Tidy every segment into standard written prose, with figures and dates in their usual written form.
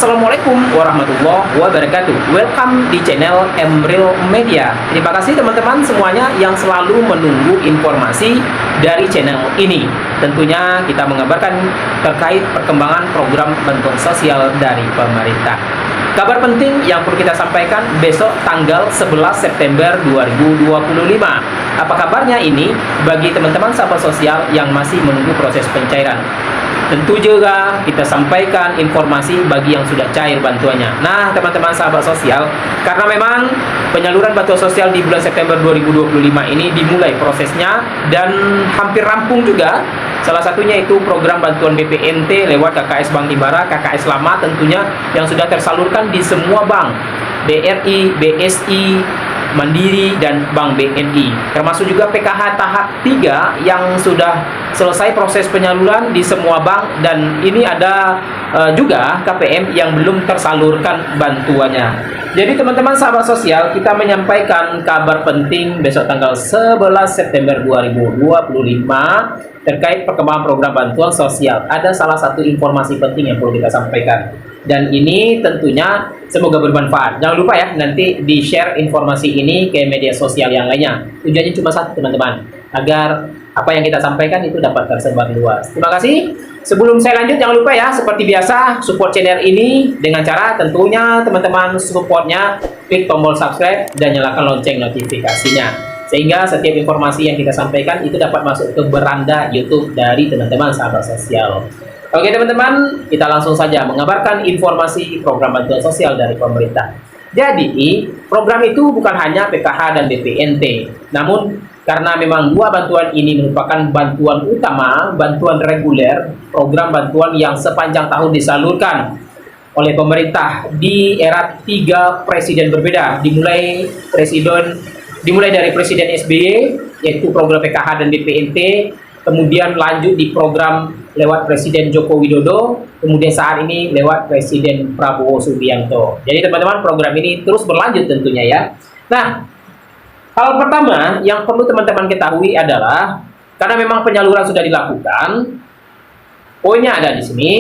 Assalamualaikum warahmatullahi wabarakatuh. Welcome di channel Emril Media. Terima kasih teman-teman semuanya yang selalu menunggu informasi dari channel ini. Tentunya kita mengabarkan terkait perkembangan program bantuan sosial dari pemerintah. Kabar penting yang perlu kita sampaikan besok tanggal 11 September 2025. Apa kabarnya ini bagi teman-teman sahabat sosial yang masih menunggu proses pencairan? Tentu juga kita sampaikan informasi bagi yang sudah cair bantuannya. Nah, teman-teman sahabat sosial, karena memang penyaluran bantuan sosial di bulan September 2025 ini dimulai prosesnya dan hampir rampung juga. Salah satunya itu program bantuan BPNT lewat KKS Bank Himbara, KKS lama tentunya yang sudah tersalurkan di semua bank, BRI, BSI, Mandiri, dan Bank BNI, termasuk juga PKH tahap 3 yang sudah selesai proses penyaluran di semua bank, dan ini ada juga KPM yang belum tersalurkan bantuannya. Jadi teman-teman sahabat sosial, kita menyampaikan kabar penting besok tanggal 11 September 2025 terkait perkembangan program bantuan sosial. Ada salah satu informasi penting yang perlu kita sampaikan, dan ini tentunya semoga bermanfaat. Jangan lupa ya, nanti di-share informasi ini ke media sosial yang lainnya. Tujuannya cuma satu teman-teman, agar apa yang kita sampaikan itu dapat tersebar luas. Terima kasih. Sebelum saya lanjut, jangan lupa ya, seperti biasa, support channel ini dengan cara tentunya teman-teman supportnya klik tombol subscribe dan nyalakan lonceng notifikasinya, sehingga setiap informasi yang kita sampaikan itu dapat masuk ke beranda YouTube dari teman-teman sahabat sosial. Oke teman-teman, kita langsung saja mengabarkan informasi program bantuan sosial dari pemerintah. Jadi, program itu bukan hanya PKH dan BPNT, namun karena memang dua bantuan ini merupakan bantuan utama, bantuan reguler, program bantuan yang sepanjang tahun disalurkan oleh pemerintah di era 3 presiden berbeda, dimulai dari Presiden SBY, yaitu program PKH dan BPNT, kemudian lanjut di program lewat Presiden Joko Widodo, kemudian saat ini lewat Presiden Prabowo Subianto. Jadi teman-teman, program ini terus berlanjut tentunya ya. Nah, hal pertama yang perlu teman-teman ketahui adalah karena memang penyaluran sudah dilakukan, poinnya ada di sini.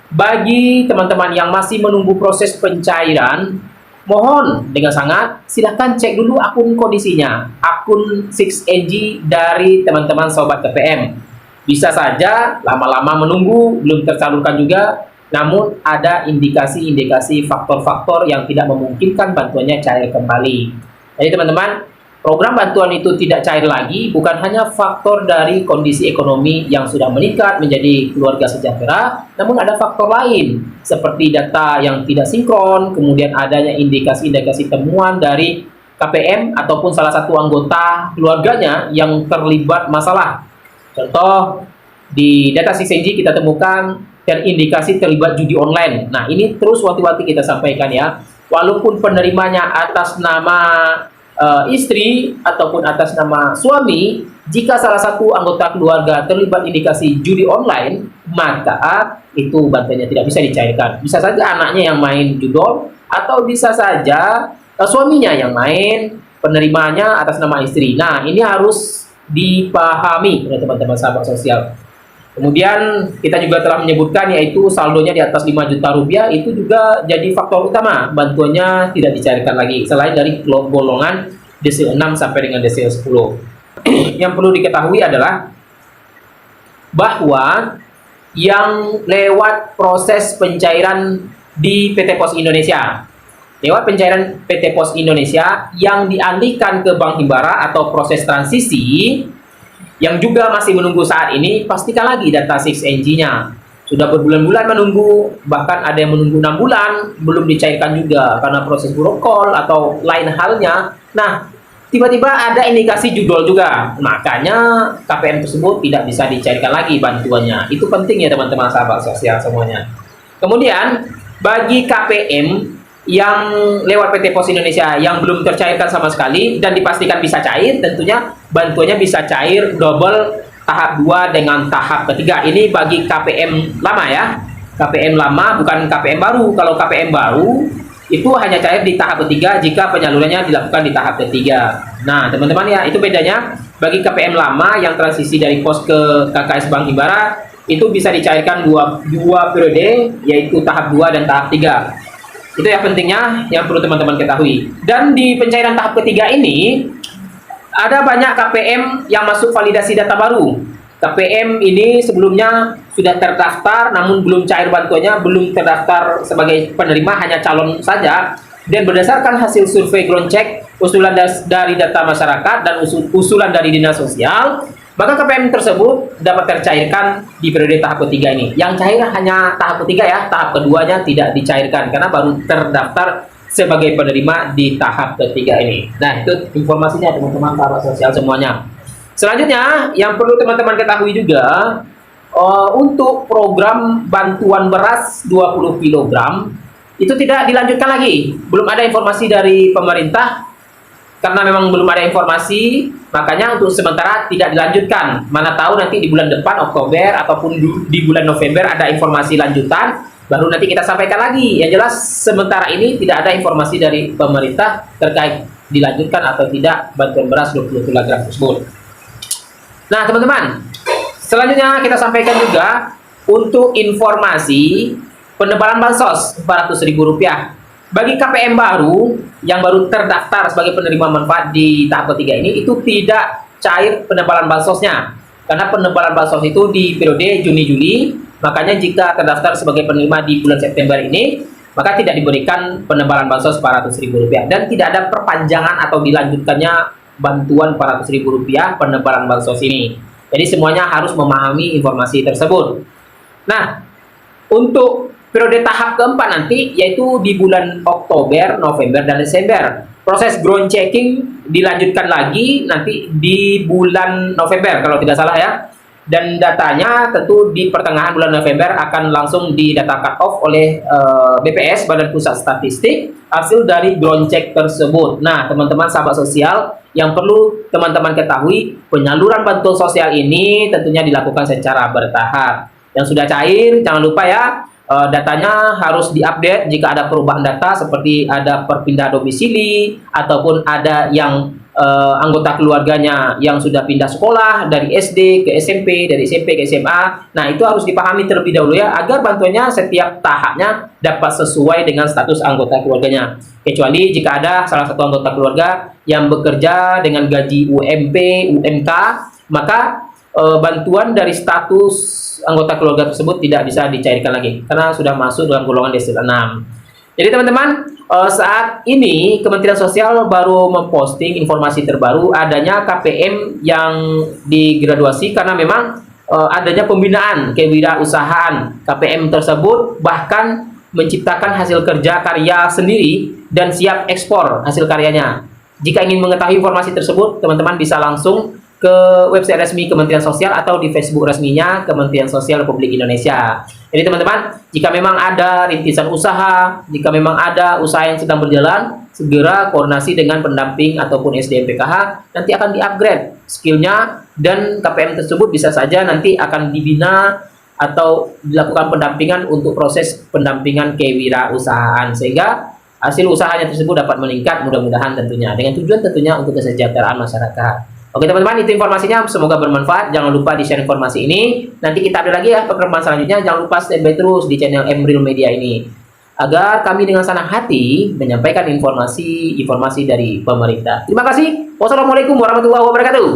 Bagi teman-teman yang masih menunggu proses pencairan, mohon dengan sangat silahkan cek dulu akun kondisinya, akun 6NG dari teman-teman sobat KPM. Bisa saja lama-lama menunggu belum tersalurkan juga, namun ada indikasi-indikasi faktor-faktor yang tidak memungkinkan bantuannya cair kembali. Jadi teman-teman, program bantuan itu tidak cair lagi bukan hanya faktor dari kondisi ekonomi yang sudah meningkat menjadi keluarga sejahtera, namun ada faktor lain seperti data yang tidak sinkron, kemudian adanya indikasi-indikasi temuan dari KPM ataupun salah satu anggota keluarganya yang terlibat masalah. Contoh, di data 6NG kita temukan terindikasi terlibat judi online. Nah, ini terus waktu-waktu kita sampaikan ya, walaupun penerimanya atas nama istri ataupun atas nama suami, jika salah satu anggota keluarga terlibat indikasi judi online, maka itu bantuannya tidak bisa dicairkan. Bisa saja anaknya yang main judol, atau bisa saja suaminya yang main, penerimanya atas nama istri. Nah, ini harus dipahami oleh teman-teman sahabat sosial. Kemudian kita juga telah menyebutkan yaitu saldonya di atas 5 juta rupiah, itu juga jadi faktor utama bantuannya tidak dicairkan lagi selain dari golongan desil 6 sampai dengan desil 10. Yang perlu diketahui adalah bahwa yang lewat proses pencairan di PT Pos Indonesia, lewat pencairan PT Pos Indonesia yang dialihkan ke Bank Himbara atau proses transisi, yang juga masih menunggu saat ini, pastikan lagi data 6NG-nya. Sudah berbulan-bulan menunggu, bahkan ada yang menunggu 6 bulan, belum dicairkan juga karena proses protokol atau lain halnya. Nah, tiba-tiba ada indikasi judul juga, makanya KPM tersebut tidak bisa dicairkan lagi bantuannya. Itu penting ya teman-teman sahabat sosial semuanya. Kemudian, bagi KPM yang lewat PT Pos Indonesia yang belum tercairkan sama sekali dan dipastikan bisa cair, tentunya bantuannya bisa cair double tahap 2 dengan tahap ketiga. Ini bagi KPM lama ya, KPM lama bukan KPM baru. Kalau KPM baru itu hanya cair di tahap ketiga jika penyalurannya dilakukan di tahap ketiga. Nah teman-teman ya, itu bedanya. Bagi KPM lama yang transisi dari pos ke KKS Bank Himbara, itu bisa dicairkan dua periode, yaitu tahap 2 dan tahap 3. Itu yang pentingnya yang perlu teman-teman ketahui. Dan di pencairan tahap ketiga ini ada banyak KPM yang masuk validasi data baru. KPM ini sebelumnya sudah terdaftar namun belum cair bantuannya, belum terdaftar sebagai penerima, hanya calon saja. Dan berdasarkan hasil survei ground check, usulan dari data masyarakat dan usulan dari dinas sosial, maka KPM tersebut dapat tercairkan di periode tahap ketiga ini. Yang cair hanya tahap ketiga ya, tahap keduanya tidak dicairkan karena baru terdaftar sebagai penerima di tahap ketiga ini. Nah, itu informasinya teman-teman sahabat sosial semuanya. Selanjutnya, yang perlu teman-teman ketahui juga, untuk program bantuan beras 20 kg, itu tidak dilanjutkan lagi. Belum ada informasi dari pemerintah, karena memang belum ada informasi, makanya untuk sementara tidak dilanjutkan. Mana tahu nanti di bulan depan, Oktober, ataupun di bulan November ada informasi lanjutan, baru nanti kita sampaikan lagi. Yang jelas, sementara ini tidak ada informasi dari pemerintah terkait dilanjutkan atau tidak bantuan beras 20 kg tersebut. Nah, teman-teman, selanjutnya kita sampaikan juga untuk informasi penebalan bansos Rp400.000. Bagi KPM baru yang baru terdaftar sebagai penerima manfaat di tahap ketiga ini, itu tidak cair penebalan bansosnya. Karena penebalan bansos itu di periode Juni-Juli, makanya jika terdaftar sebagai penerima di bulan September ini, maka tidak diberikan penebalan bansos Rp400.000. Dan tidak ada perpanjangan atau dilanjutkannya bantuan Rp400.000 penebalan bansos ini. Jadi semuanya harus memahami informasi tersebut. Nah, untuk periode tahap keempat nanti, yaitu di bulan Oktober, November, dan Desember. Proses ground checking dilanjutkan lagi nanti di bulan November, kalau tidak salah ya. Dan datanya tentu di pertengahan bulan November akan langsung di data cut off oleh BPS, Badan Pusat Statistik, hasil dari ground check tersebut. Nah, teman-teman sahabat sosial, yang perlu teman-teman ketahui, penyaluran bantuan sosial ini tentunya dilakukan secara bertahap. Yang sudah cair, jangan lupa ya, datanya harus diupdate jika ada perubahan data, seperti ada perpindahan domisili, ataupun ada yang anggota keluarganya yang sudah pindah sekolah dari SD ke SMP, dari SMP ke SMA. Nah, itu harus dipahami terlebih dahulu ya, agar bantuannya setiap tahapnya dapat sesuai dengan status anggota keluarganya. Kecuali jika ada salah satu anggota keluarga yang bekerja dengan gaji UMP, UMK, maka bantuan dari status anggota keluarga tersebut tidak bisa dicairkan lagi karena sudah masuk dalam golongan desil 6. Jadi teman-teman, saat ini Kementerian Sosial baru memposting informasi terbaru adanya KPM yang digraduasi karena memang adanya pembinaan kewirausahaan. KPM tersebut bahkan menciptakan hasil kerja karya sendiri dan siap ekspor hasil karyanya. Jika ingin mengetahui informasi tersebut, teman-teman bisa langsung ke website resmi Kementerian Sosial atau di Facebook resminya Kementerian Sosial Republik Indonesia. Jadi teman-teman, jika memang ada rintisan usaha, jika memang ada usaha yang sedang berjalan, segera koordinasi dengan pendamping ataupun SDM PKH, nanti akan di-upgrade skillnya, dan KPM tersebut bisa saja nanti akan dibina atau dilakukan pendampingan untuk proses pendampingan kewirausahaan, sehingga hasil usahanya tersebut dapat meningkat mudah-mudahan tentunya, dengan tujuan tentunya untuk kesejahteraan masyarakat. Oke teman-teman, itu informasinya, semoga bermanfaat. Jangan lupa di-share informasi ini. Nanti kita update lagi ya perkembangan selanjutnya. Jangan lupa stay by terus di channel Embril Media ini, agar kami dengan senang hati menyampaikan informasi dari pemerintah. Terima kasih. Wassalamualaikum warahmatullahi wabarakatuh.